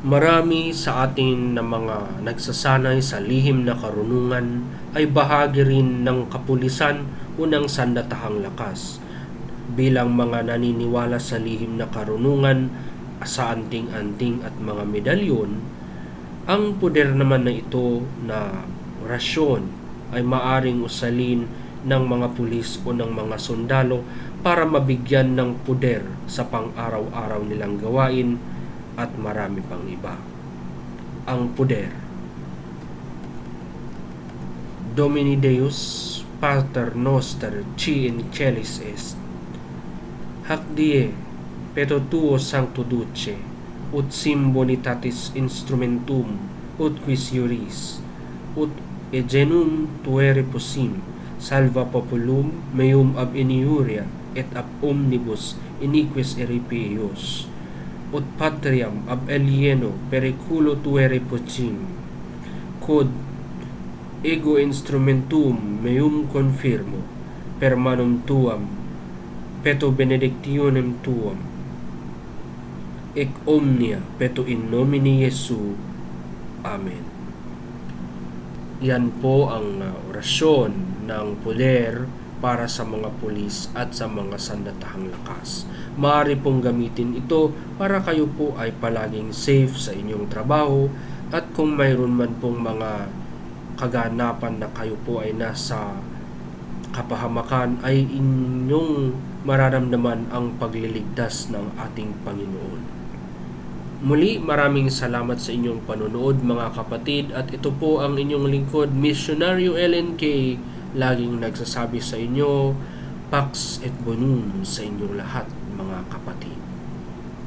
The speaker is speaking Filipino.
Marami sa atin na mga nagsasanay sa lihim na karunungan ay bahagi rin ng kapulisan o ng sandatahang lakas. Bilang mga naniniwala sa lihim na karunungan, sa anting-anting at mga medalyon, ang poder naman na ito na rasyon ay maaring usalin ng mga pulis o ng mga sundalo para mabigyan ng poder sa pang-araw-araw nilang gawain at marami pang iba. Ang poder. Domini Deus, Pater Noster, qui in celis est. Hac die, peto tuo sancto duce, ut sim bonitatis instrumentum, ut quis iuris, ut egenum tuere possim, salva populum meum ab iniuria, et ab omnibus iniquis eripi eius. Ut patriam ab alieno periculo tuere possim, quod ego instrumentum meum confirmo, per manum tuam, peto benedictionem tuam, ec omnia peto in nomine Jesu. Amen. Yan po ang orasyon ng poder para sa mga pulis at sa mga sandatahang lakas. Maaari pong gamitin ito para kayo po ay palaging safe sa inyong trabaho, at kung mayroon man pong mga kaganapan na kayo po ay nasa kapahamakan, ay inyong mararamdaman ang pagliligtas ng ating Panginoon. Muli, maraming salamat sa inyong panonood mga kapatid, at ito po ang inyong lingkod, Misyonaryo Ellen K. Laging nagsasabi sa inyo, Pax et Bonum sa inyong lahat mga kapatid.